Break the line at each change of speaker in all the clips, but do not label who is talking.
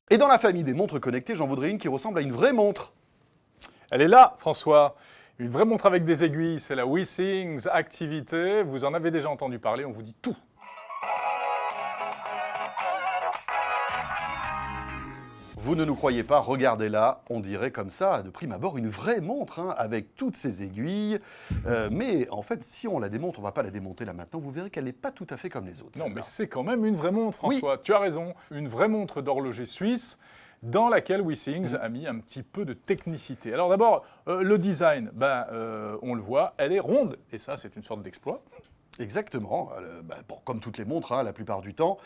Et dans la famille des montres connectées, j'en voudrais une qui ressemble à une vraie montre.
Elle est là, François. Une vraie montre avec des aiguilles, c'est la Withings Activité. Vous en avez déjà entendu parler, on vous dit tout.
Vous ne nous croyez pas, regardez-la, on dirait comme ça, de prime abord, une vraie montre, hein, avec toutes ses aiguilles. Mais en fait, si on la démonte, on ne va pas la démonter là maintenant, vous verrez qu'elle n'est pas tout à fait comme les autres.
Non, mais c'est quand même une vraie montre, François.
Oui.
Tu as raison, une vraie montre d'horloger suisse dans laquelle Withings a mis un petit peu de technicité. Alors d'abord, le design, on le voit, elle est ronde, et ça, c'est une sorte d'exploit.
Exactement, comme toutes les montres, hein, la plupart du temps.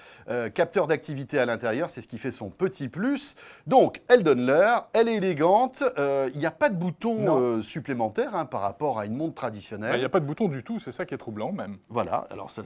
Capteur d'activité à l'intérieur, c'est ce qui fait son petit plus. Donc, elle donne l'heure, elle est élégante, il n'y a pas de bouton supplémentaire hein, par rapport à une montre traditionnelle.
Il n'y a pas de bouton du tout, c'est ça qui est troublant même.
Voilà, alors ça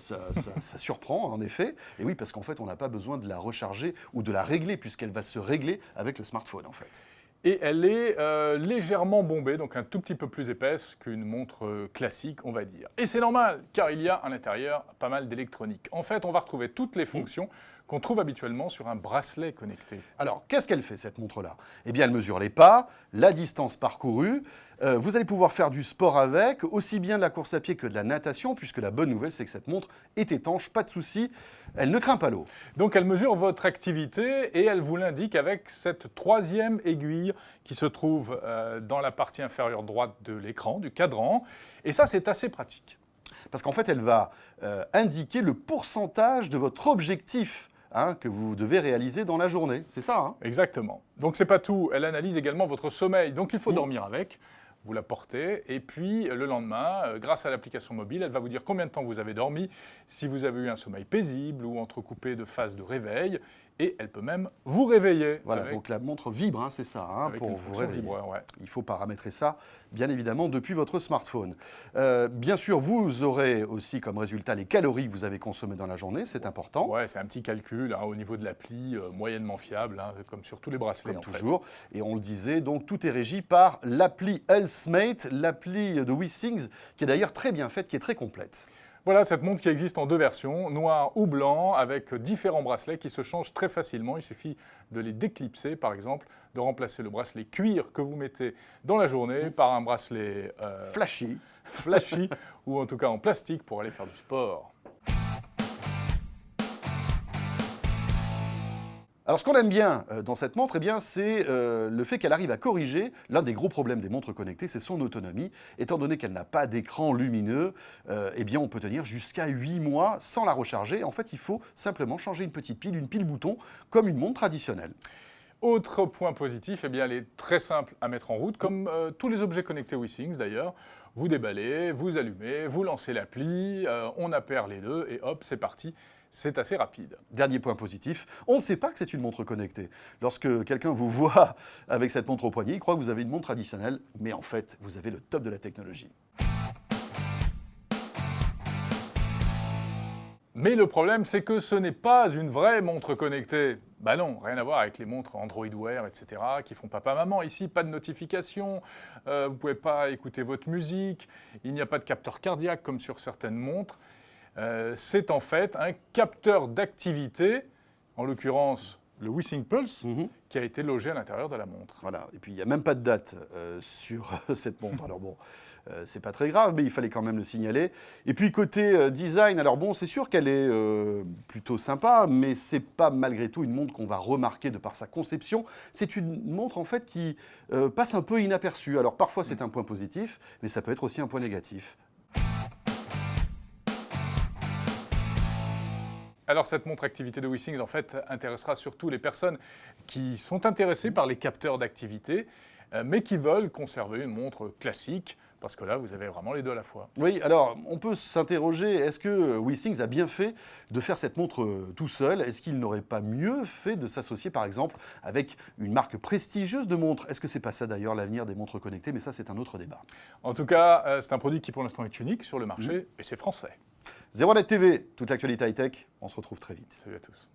surprend en effet. Et oui, parce qu'en fait, on n'a pas besoin de la recharger ou de la régler, puisqu'elle va se régler avec le smartphone en fait.
Et elle est légèrement bombée, donc un tout petit peu plus épaisse qu'une montre classique, on va dire. Et c'est normal, car il y a à l'intérieur pas mal d'électronique. En fait, on va retrouver toutes les fonctions qu'on trouve habituellement sur un bracelet connecté.
Alors, qu'est-ce qu'elle fait, cette montre-là? Eh bien, elle mesure les pas, la distance parcourue. Vous allez pouvoir faire du sport avec, aussi bien de la course à pied que de la natation, puisque la bonne nouvelle, c'est que cette montre est étanche, pas de souci, elle ne craint pas l'eau.
Donc, elle mesure votre activité et elle vous l'indique avec cette troisième aiguille qui se trouve dans la partie inférieure droite de l'écran, du cadran. Et ça, c'est assez pratique.
Parce qu'en fait, elle va indiquer le pourcentage de votre objectif que vous devez réaliser dans la journée. C'est ça, hein?
Exactement. Donc, c'est pas tout. Elle analyse également votre sommeil. Donc, il faut dormir avec. Vous la portez, et puis le lendemain, grâce à l'application mobile, elle va vous dire combien de temps vous avez dormi, si vous avez eu un sommeil paisible ou entrecoupé de phases de réveil, et elle peut même vous réveiller.
Voilà, donc la montre vibre, hein, c'est ça, hein, pour vous réveiller.
Vibreur, ouais.
Il faut paramétrer ça, bien évidemment, depuis votre smartphone. Bien sûr, vous aurez aussi comme résultat les calories que vous avez consommées dans la journée, c'est important.
Ouais, c'est un petit calcul hein, au niveau de l'appli, moyennement fiable, hein, comme sur tous les bracelets.
Comme toujours. Et on le disait, donc tout est régi par l'appli Healthmate, l'appli de Withings, qui est d'ailleurs très bien faite, qui est très complète.
Voilà cette montre qui existe en deux versions, noir ou blanc, avec différents bracelets qui se changent très facilement. Il suffit de les déclipser, par exemple, de remplacer le bracelet cuir que vous mettez dans la journée par un bracelet
flashy,
ou en tout cas en plastique pour aller faire du sport.
Alors, ce qu'on aime bien dans cette montre, eh bien, c'est le fait qu'elle arrive à corriger l'un des gros problèmes des montres connectées, c'est son autonomie. Étant donné qu'elle n'a pas d'écran lumineux, eh bien, on peut tenir jusqu'à 8 mois sans la recharger. En fait, il faut simplement changer une petite pile, une pile bouton, comme une montre traditionnelle.
Autre point positif, eh bien, elle est très simple à mettre en route, comme tous les objets connectés Withings d'ailleurs. Vous déballez, vous allumez, vous lancez l'appli, on appaire les deux et hop, c'est parti. C'est assez rapide.
Dernier point positif, on ne sait pas que c'est une montre connectée. Lorsque quelqu'un vous voit avec cette montre au poignet, il croit que vous avez une montre traditionnelle, mais en fait, vous avez le top de la technologie.
Mais le problème, c'est que ce n'est pas une vraie montre connectée. Bah non, rien à voir avec les montres Android Wear, etc., qui font papa-maman. Ici, pas de notification, vous ne pouvez pas écouter votre musique, il n'y a pas de capteur cardiaque comme sur certaines montres. C'est en fait un capteur d'activité, en l'occurrence le Withings Pulse, qui a été logé à l'intérieur de la montre.
Voilà, et puis il n'y a même pas de date sur cette montre. Alors bon, c'est pas très grave, mais il fallait quand même le signaler. Et puis côté design, alors bon, c'est sûr qu'elle est plutôt sympa, mais c'est pas malgré tout une montre qu'on va remarquer de par sa conception. C'est une montre en fait qui passe un peu inaperçue. Alors parfois c'est un point positif, mais ça peut être aussi un point négatif.
Alors cette montre activité de Withings en fait intéressera surtout les personnes qui sont intéressées par les capteurs d'activité, mais qui veulent conserver une montre classique, parce que là vous avez vraiment les deux à la fois.
Oui, alors on peut s'interroger, est-ce que Withings a bien fait de faire cette montre tout seul? Est-ce qu'il n'aurait pas mieux fait de s'associer par exemple avec une marque prestigieuse de montres? Est-ce que c'est pas ça d'ailleurs l'avenir des montres connectées? Mais ça c'est un autre débat.
En tout cas, c'est un produit qui pour l'instant est unique sur le marché, et c'est français.
01net TV, toute l'actualité high-tech, on se retrouve très vite.
Salut à tous.